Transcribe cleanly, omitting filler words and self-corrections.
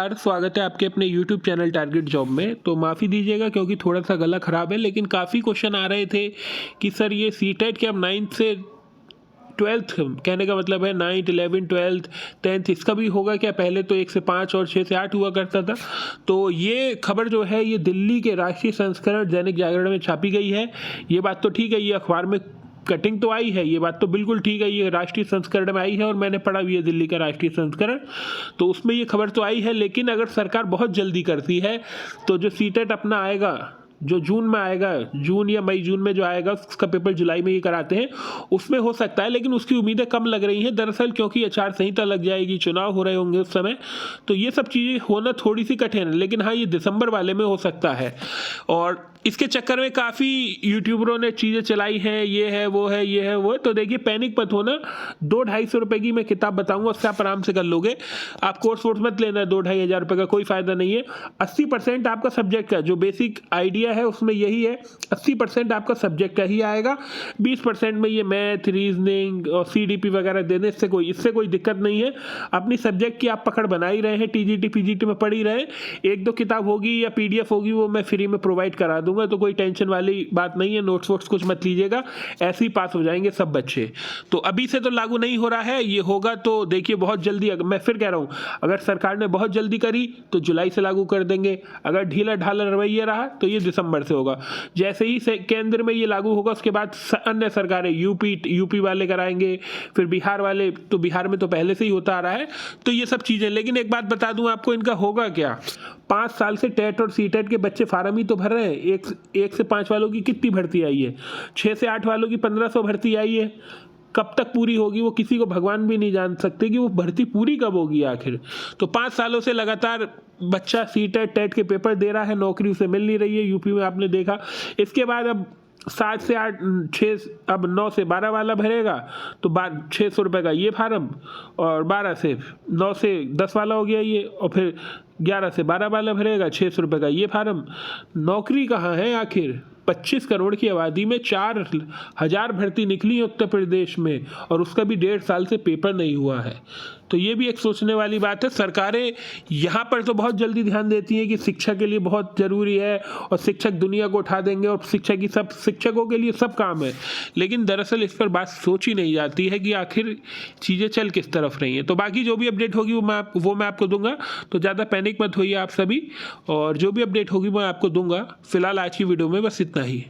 यार स्वागत है आपके अपने YouTube चैनल टारगेट जॉब में। तो माफ़ी दीजिएगा क्योंकि थोड़ा सा गला ख़राब है, लेकिन काफ़ी क्वेश्चन आ रहे थे कि सर ये सीटेट के अब 9th से 12th, कहने का मतलब है 9th 11th 12th 10th इसका भी होगा क्या? पहले तो 1 से 5 और 6 से 8 हुआ करता था। तो ये खबर जो है ये दिल्ली के राष्ट्रीय संस्करण दैनिक जागरण में छापी गई है। ये बात तो ठीक है, ये अखबार में कटिंग तो आई है, ये बात तो बिल्कुल ठीक है, ये राष्ट्रीय संस्करण में आई है और मैंने पढ़ा भी है दिल्ली का राष्ट्रीय संस्करण, तो उसमें ये खबर तो आई है। लेकिन अगर सरकार बहुत जल्दी करती है तो जो सीटेट अपना आएगा, जो जून में आएगा, जून या मई जून में जो आएगा, उसका पेपर जुलाई में ही कराते हैं, उसमें हो सकता है, लेकिन उसकी उम्मीदें कम लग रही हैं दरअसल, क्योंकि आचार संहिता लग जाएगी, चुनाव हो रहे होंगे उस समय, तो ये सब चीज़ें होना थोड़ी सी कठिन है। लेकिन हाँ, ये दिसंबर वाले में हो सकता है। और इसके चक्कर में काफ़ी यूट्यूबरों ने चीज़ें चलाई हैं, ये है वो है, ये है वो है। तो देखिए, पैनिक मत होना, 200-250 रुपये की मैं किताब बताऊंगा, उससे आप आराम से कर लोगे। आप कोर्स वोर्स मत लेना, 2-2.5 हज़ार रुपये का कोई फ़ायदा नहीं है। 80% आपका सब्जेक्ट का जो बेसिक आइडिया है उसमें यही है, 80% आपका सब्जेक्ट का ही आएगा। 20% में ये मैथ, रीजनिंग और CDP वगैरह देने इससे कोई दिक्कत नहीं है। अपनी सब्जेक्ट की आप पकड़ बना ही रहे हैं, TGT PGT में पढ़ ही रहे हैं। 1-2 किताब होगी या PDF होगी, वो मैं फ्री में प्रोवाइड करा दूंगा, तो कोई टेंशन वाली बात नहीं है। नोट्स वोट्स कुछ मत लीजिएगा, ऐसे ही पास हो जाएंगे सब बच्चे। तो अभी से तो लागू नहीं हो रहा है, ये होगा तो देखिए बहुत जल्दी। मैं फिर कह रहा हूँ, अगर सरकार ने बहुत जल्दी करी तो जुलाई से लागू कर देंगे, अगर ढीला ढाला रवैया रहा तो ये दिसंबर से होगा। जैसे ही केंद्र में ये लागू होगा, उसके बाद अन्य सरकारें, यूपी वाले कराएंगे, फिर बिहार वाले, तो बिहार में तो पहले से ही होता आ रहा है। तो ये सब चीज़ें, लेकिन एक बात बता दूं आपको, इनका होगा क्या? 5 साल से टेट और सीटेट के बच्चे फार्म ही तो भर रहे हैं। 1 से 5 वालों की कितनी भर्ती आई है? 6 से 8 वालों की 1500 भर्ती आई है। कब तक पूरी होगी वो किसी को भगवान भी नहीं जान सकते कि वो भर्ती पूरी कब होगी आखिर। तो 5 सालों से लगातार बच्चा सीटेट टेट के पेपर दे रहा है, नौकरी उसे मिल नहीं रही है। यूपी में आपने देखा। इसके बाद अब 7 से 8 6 अब 9 से 12 वाला भरेगा तो 600 रुपये का ये फार्म, और 12 से 9 से 10 वाला हो गया ये, और फिर 11 से 12 वाला भरेगा 600 रुपये का ये फार्म। नौकरी कहाँ है आखिर? 25 करोड़ की आबादी में 4,000 भर्ती निकली है उत्तर प्रदेश में, और उसका भी 1.5 साल से पेपर नहीं हुआ है। तो ये भी एक सोचने वाली बात है। सरकारें यहाँ पर तो बहुत जल्दी ध्यान देती हैं कि शिक्षा के लिए बहुत ज़रूरी है और शिक्षक दुनिया को उठा देंगे और शिक्षकों के लिए सब काम है, लेकिन दरअसल इस पर बात सोची नहीं जाती है कि आखिर चीज़ें चल किस तरफ रही हैं। तो बाकी जो भी अपडेट होगी वो मैं आपको दूंगा, तो ज़्यादा पैनिक मत होइए आप सभी, और जो भी अपडेट होगी मैं आपको दूंगा। फिलहाल आज की वीडियो में बस इतना ही।